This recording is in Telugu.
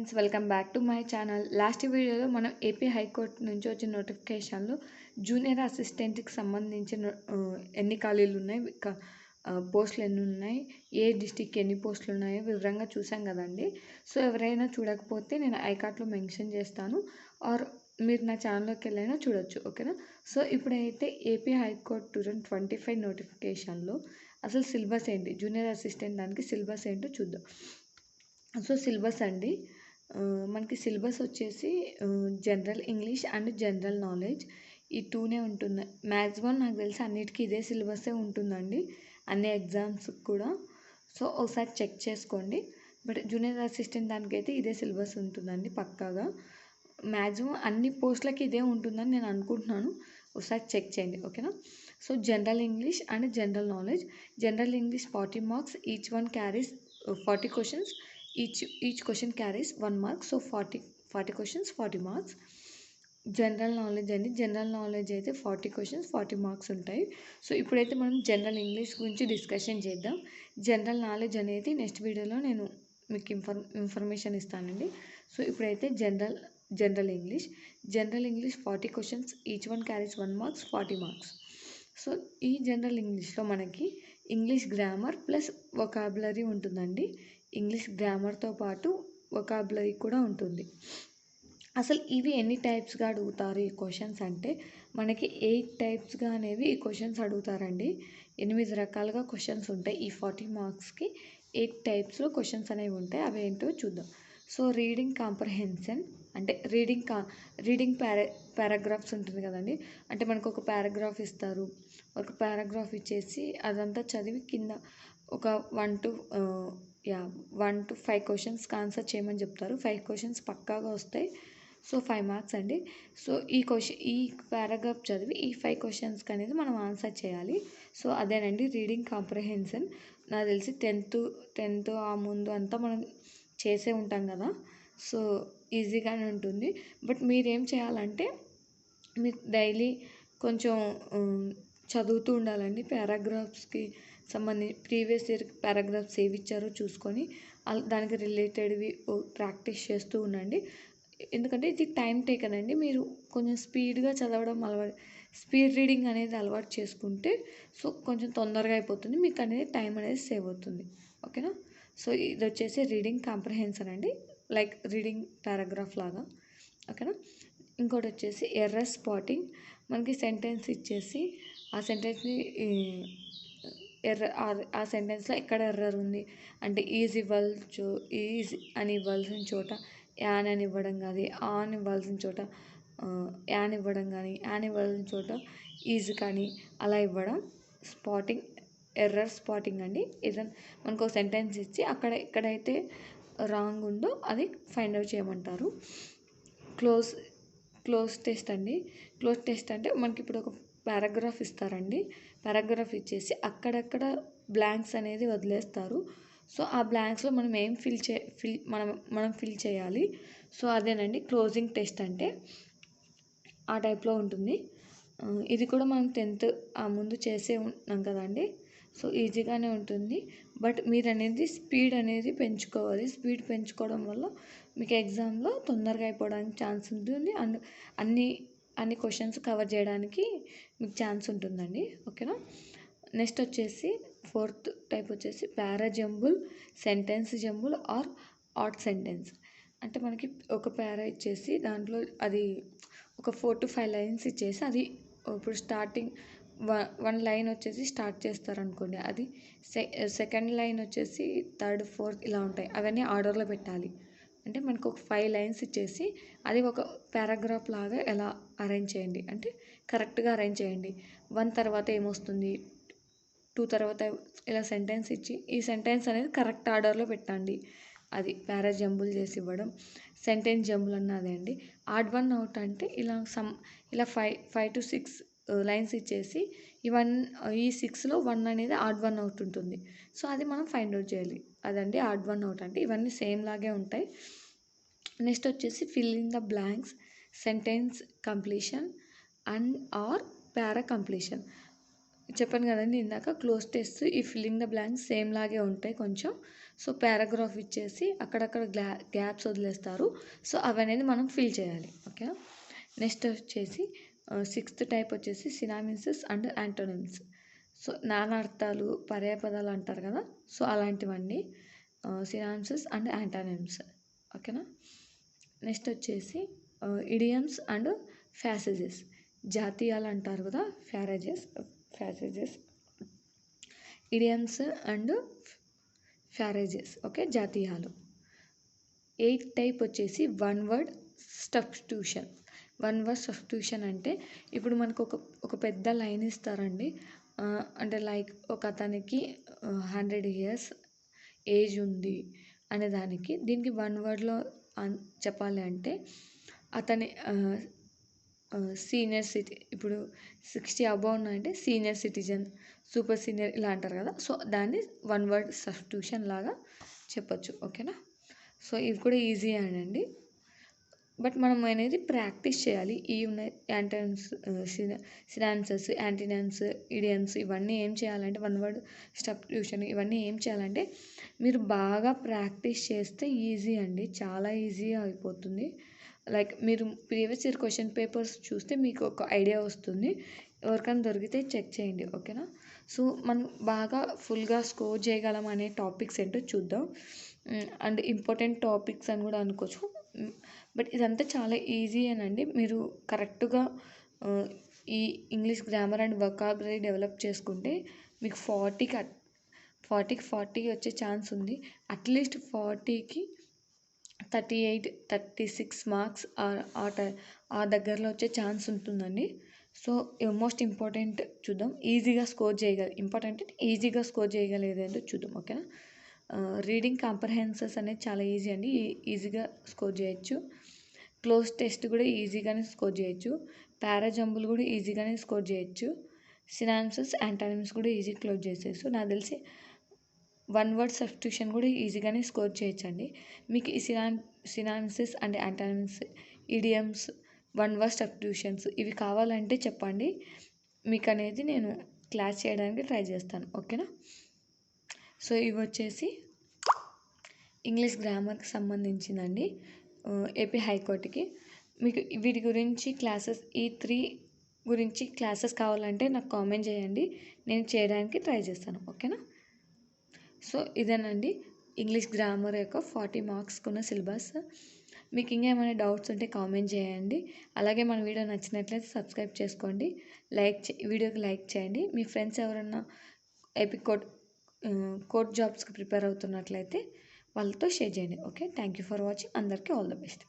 Friends, welcome back to my channel. Last వీడియోలో మనం ఏపీ హైకోర్టు నుంచి వచ్చిన నోటిఫికేషన్లో జూనియర్ అసిస్టెంట్కి సంబంధించిన ఎన్ని ఖాళీలు ఉన్నాయి, పోస్టులు ఎన్ని ఉన్నాయి, ఏ డిస్టిక్ ఎన్ని పోస్టులు ఉన్నాయో వివరంగా చూసాం కదండి. సో ఎవరైనా చూడకపోతే నేను ఐకార్ట్లో మెన్షన్ చేస్తాను, ఆర్ మీరు నా ఛానల్లోకి వెళ్ళైనా చూడొచ్చు. ఓకేనా? సో ఇప్పుడైతే ఏపీ హైకోర్టు 2025 నోటిఫికేషన్లో అసలు సిలబస్ ఏంటి, జూనియర్ అసిస్టెంట్ దానికి సిలబస్ ఏంటో చూద్దాం. సో సిలబస్ అండి, మనకి సిలబస్ వచ్చేసి general English and general knowledge ఈ టూనే ఉంటుంది. మ్యాక్సిమం నాకు తెలిసి అన్నిటికీ ఇదే సిలబసే ఉంటుందండి, అన్ని ఎగ్జామ్స్కి కూడా. సో ఒకసారి చెక్ చేసుకోండి. బట్ జూనియర్ అసిస్టెంట్ దానికైతే ఇదే సిలబస్ ఉంటుందండి పక్కాగా. మ్యాక్సిమం అన్ని పోస్టులకి ఇదే ఉంటుందని నేను అనుకుంటున్నాను, ఒకసారి చెక్ చేయండి. ఓకేనా? So general English and general knowledge. General English 40 marks, each one carries 40 questions. each question carries 1 mark, so 40 questions 40 marks. General knowledge అండి, జనరల్ నాలెడ్జ్ అయితే 40 క్వశ్చన్స్ 40 మార్క్స్ ఉంటాయి. సో ఇప్పుడైతే మనం జనరల్ ఇంగ్లీష్ గురించి డిస్కషన్ చేద్దాం. జనరల్ నాలెడ్జ్ అనేది నెక్స్ట్ వీడియోలో నేను మీకు ఇన్ఫర్మేషన్ ఇస్తానండి. సో ఇప్పుడైతే general English 40 questions, each one carries 1 marks 40 marks. So ఈ జనరల్ ఇంగ్లీష్లో మనకి ఇంగ్లీష్ గ్రామర్ ప్లస్ వొకాబులరీ ఉంటుందండి. ఇంగ్లీష్ గ్రామర్తో పాటు వొకాబులరీ కూడా ఉంటుంది. అసలు ఇవి ఎన్ని టైప్స్గా అడుగుతారు ఈ క్వశ్చన్స్ అంటే, మనకి 8 టైప్స్గా అనేవి ఈ క్వశ్చన్స్ అడుగుతారండి. 8 రకాలుగా క్వశ్చన్స్ ఉంటాయి. ఈ 40 మార్క్స్కి 8 టైప్స్లో క్వశ్చన్స్ అనేవి ఉంటాయి. అవి ఏంటో చూద్దాం. సో రీడింగ్ కాంప్రహెన్షన్ అంటే రీడింగ్ పారాగ్రాఫ్స్ ఉంటుంది కదండి. అంటే మనకు ఒక పారాగ్రాఫ్ ఇస్తారు, ఒక పారాగ్రాఫ్ ఇచ్చేసి అదంతా చదివి కింద ఒక 1 to 5 క్వశ్చన్స్కి ఆన్సర్ చేయమని చెప్తారు. 5 క్వశ్చన్స్ పక్కాగా వస్తాయి. సో 5 మార్క్స్ అండి. సో ఈ పారాగ్రాఫ్ చదివి ఈ 5 క్వశ్చన్స్కి అనేది మనం ఆన్సర్ చేయాలి. సో అదేనండి రీడింగ్ కాంప్రహెన్షన్. నాకు తెలిసి 10th ఆ ముందు అంతా మనం చేసే ఉంటాం కదా, సో ఈజీగానే ఉంటుంది. బట్ మీరేం చేయాలంటే మీరు డైలీ కొంచెం చదువుతూ ఉండాలండి. పారాగ్రాఫ్స్కి సంబంధించి ప్రీవియస్ ఇయర్ పారాగ్రాఫ్స్ ఏవి ఇచ్చారో చూసుకొని దానికి రిలేటెడ్వి ప్రాక్టీస్ చేస్తూ ఉండండి. ఎందుకంటే ఇది టైం టేకన్ అండి. మీరు కొంచెం స్పీడ్గా చదవడం స్పీడ్ రీడింగ్ అనేది అలవాటు చేసుకుంటే సో కొంచెం తొందరగా అయిపోతుంది, మీకు అనేది టైం అనేది సేవ్ అవుతుంది. ఓకేనా? సో ఇది వచ్చేసి రీడింగ్ కాంప్రహెన్షన్ అండి, లైక్ రీడింగ్ పారాగ్రాఫ్ లాగా. ఓకేనా? ఇంకోటి వచ్చేసి ఎర్రర్ స్పాటింగ్. మనకి సెంటెన్స్ ఇచ్చేసి ఆ సెంటెన్స్ని ఆ సెంటెన్స్లో ఎక్కడ ఎర్రర్ ఉంది అంటే ఈజ్ అని ఇవ్వాల్సిన చోట యాన్ అని ఇవ్వడం, కానీ ఆన్ ఇవ్వాల్సిన చోట యాన్ ఇవ్వడం, కానీ యాన్ ఇవ్వాల్సిన చోట ఈజ్ కానీ అలా ఇవ్వడం ఎర్రర్ స్పాటింగ్ అండి. ఏదైనా మనకు ఒక సెంటెన్స్ ఇచ్చి అక్కడ ఎక్కడైతే రాంగ్ ఉందో అది ఫైండ్ అవుట్ చేయమంటారు. క్లోజ్ టెస్ట్ అండి. క్లోజ్ టెస్ట్ అంటే మనకి ఇప్పుడు ఒక పారాగ్రాఫ్ ఇస్తారండి, పారాగ్రాఫ్ ఇచ్చేసి అక్కడక్కడ బ్లాంక్స్ అనేది వదిలేస్తారు. సో ఆ బ్లాంక్స్లో మనం ఏం మనం ఫిల్ చేయాలి. సో అదేనండి క్లోజింగ్ టెస్ట్ అంటే, ఆ టైప్లో ఉంటుంది. ఇది కూడా మనం 10th ఆ ముందు చేసే ఉన్నాం కదండి, సో ఈజీగానే ఉంటుంది. బట్ మీరు అనేది స్పీడ్ అనేది పెంచుకోవాలి. స్పీడ్ పెంచుకోవడం వల్ల మీకు ఎగ్జామ్లో తొందరగా అయిపోవడానికి ఛాన్స్ ఉంటుంది అండ్ అన్ని క్వశ్చన్స్ కవర్ చేయడానికి మీకు ఛాన్స్ ఉంటుందండి. ఓకేనా? నెక్స్ట్ వచ్చేసి 4th టైప్ వచ్చేసి para jumble, sentence jumble or odd sentence. అంటే మనకి ఒక పారా ఇచ్చేసి దాంట్లో అది ఒక 4 to 5 లైన్స్ ఇచ్చేసి అది ఇప్పుడు స్టార్టింగ్ 1 లైన్ వచ్చేసి స్టార్ట్ చేస్తారనుకోండి, అది సెకండ్ లైన్ వచ్చేసి 3rd 4th ఇలా ఉంటాయి. అవన్నీ ఆర్డర్లో పెట్టాలి. అంటే మనకు ఒక 5 లైన్స్ ఇచ్చేసి అది ఒక పారాగ్రాఫ్ లాగా ఎలా అరేంజ్ చేయండి అంటే కరెక్ట్గా అరేంజ్ చేయండి. 1 తర్వాత ఏమొస్తుంది, 2 తర్వాత ఇలా సెంటెన్స్ ఇచ్చి ఈ సెంటెన్స్ అనేది కరెక్ట్ ఆర్డర్లో పెట్టండి. అది పారా జంబుల్ చేసి ఇవ్వడం. సెంటెన్స్ జంబుల్ అన్నదే అండి. ఆడ్ 1 అవుట్ అంటే ఇలా 5 to 6 లైన్స్ ఇచ్చేసి ఈ 6లో 1 అనేది ఆడ్ 1 అవుట్ ఉంటుంది. సో అది మనం ఫైండ్ అవుట్ చేయాలి. అదండి ఆడ్ 1 అవుట్ అంటే. ఇవన్నీ సేమ్ లాగే ఉంటాయి. నెక్స్ట్ వచ్చేసి fill in the blanks, sentence completion and or para completion. చెప్పాను కదండి ఇందాక క్లోజ్ టెస్ట్, ఈ ఫిల్లింగ్ ద బ్లాంక్స్ సేమ్ లాగే ఉంటాయి కొంచెం. సో పారాగ్రాఫ్ ఇచ్చేసి అక్కడక్కడ గ్యాప్స్ వదిలేస్తారు. సో అవనేది మనం ఫిల్ చేయాలి. ఓకేనా. నెక్స్ట్ వచ్చేసి 6th టైప్ వచ్చేసి సినానిమ్స్ అండ్ యాంటోనిమ్స్. సో నానార్థాలు పర్యాయపదాలు అంటారు కదా, సో అలాంటివండి సినానిమ్స్ అండ్ యాంటోనిమ్స్. ఓకేనా. నెక్స్ట్ వచ్చేసి ఇడియమ్స్ అండ్ ఫ్యాసేజెస్. జాతీయాలు అంటారు కదా, ఫ్యాసేజెస్ ఇడియమ్స్ అండ్ ఫ్యారేజెస్. ఓకే, జాతీయాలు. 8th టైప్ వచ్చేసి వన్ వర్డ్ సబ్స్టిట్యూషన్. అంటే ఇప్పుడు మనకు ఒక పెద్ద లైన్ ఇస్తారండి. అంటే లైక్ ఒక అతనికి 100 years ఏజ్ ఉంది అనే దానికి దీనికి వన్ వర్డ్లో చెప్పాలి అంటే అతని సీనియర్ ఇప్పుడు 60 అబౌవ్ ఉన్నాయంటే సీనియర్ సిటిజన్, సూపర్ సీనియర్ ఇలా అంటారు కదా, సో దాన్ని వన్ వర్డ్ సబ్స్టిట్యూషన్ లాగా చెప్పొచ్చు. ఓకేనా. సో ఇవి కూడా ఈజీ అండి, బట్ మనం అనేది ప్రాక్టీస్ చేయాలి. ఈ ఉన్నాయి యాంటోనిమ్స్, సినానిమ్స్, యాంటీనిమ్స్, ఇడియమ్స్ ఇవన్నీ ఏం చేయాలంటే వన్ వర్డ్ సబ్స్టిట్యూషన్ ఇవన్నీ ఏం చేయాలంటే మీరు బాగా ప్రాక్టీస్ చేస్తే ఈజీ అండి, చాలా ఈజీగా అయిపోతుంది. లైక్ మీరు ప్రీవియస్ ఇయర్ క్వశ్చన్ పేపర్స్ చూస్తే మీకు ఒక ఐడియా వస్తుంది. ఎవరికైనా దొరికితే చెక్ చేయండి. ఓకేనా. సో మనం బాగా ఫుల్గా స్కోర్ చేయగలం అనే టాపిక్స్ ఏంటో చూద్దాం. అండ్ ఇంపార్టెంట్ టాపిక్స్ అని కూడా అనుకోవచ్చు, బట్ ఇదంతా చాలా ఈజీ అనండి. మీరు కరెక్ట్గా ఈ English grammar and vocabulary develop చేసుకుంటే మీకు 40కి వచ్చే ఛాన్స్ ఉంది. అట్లీస్ట్ 40కి 38, 36 మార్క్స్ ఆ దగ్గరలో వచ్చే ఛాన్స్ ఉంటుందండి. సో మోస్ట్ ఇంపార్టెంట్ చూద్దాం. ఈజీగా స్కోర్ చేయగలిగేది ఏంటో చూద్దాం. ఓకేనా. రీడింగ్ కాంప్రహెన్సెస్ అనేది చాలా ఈజీ అండి, ఈజీగా స్కోర్ చేయొచ్చు. క్లోజ్ టెస్ట్ కూడా ఈజీగానే స్కోర్ చేయొచ్చు. పారాజంబుల్ కూడా ఈజీగానే స్కోర్ చేయొచ్చు. సినానిమ్స్, యాంటోనిమ్స్ కూడా ఈజీ క్లోజ్ చేసేయచ్చు. నాకు తెలిసి వన్ వర్డ్ సబ్స్టిట్యూషన్ కూడా ఈజీగానే స్కోర్ చేయొచ్చండి. మీకు ఈ synonyms and antonyms, idioms, one word substitutions ఇవి కావాలంటే చెప్పండి, మీకు అనేది నేను క్లాస్ చేయడానికి ట్రై చేస్తాను. ఓకేనా. సో ఇవి వచ్చేసి ఇంగ్లీష్ గ్రామర్కి సంబంధించిందండి, ఏపీ హైకోర్టుకి. మీకు వీటి గురించి క్లాసెస్, ఈ 3 గురించి క్లాసెస్ కావాలంటే నాకు కామెంట్ చేయండి, నేను చేయడానికి ట్రై చేస్తాను. ఓకేనా. సో ఇదేనండి ఇంగ్లీష్ గ్రామర్ యొక్క 40 మార్క్స్కి ఉన్న సిలబస్. మీకు ఇంకేమైనా డౌట్స్ ఉంటే కామెంట్ చేయండి. అలాగే మన వీడియో నచ్చినట్లయితే సబ్స్క్రైబ్ చేసుకోండి, వీడియోకి లైక్ చేయండి. మీ ఫ్రెండ్స్ ఎవరన్నా ఏపీ కోర్ట్ జాబ్స్కి ప్రిపేర్ అవుతున్నట్లయితే వాళ్ళతో షేర్ చేయండి. Okay, thank you for watching. అందరికీ ఆల్ ద బెస్ట్.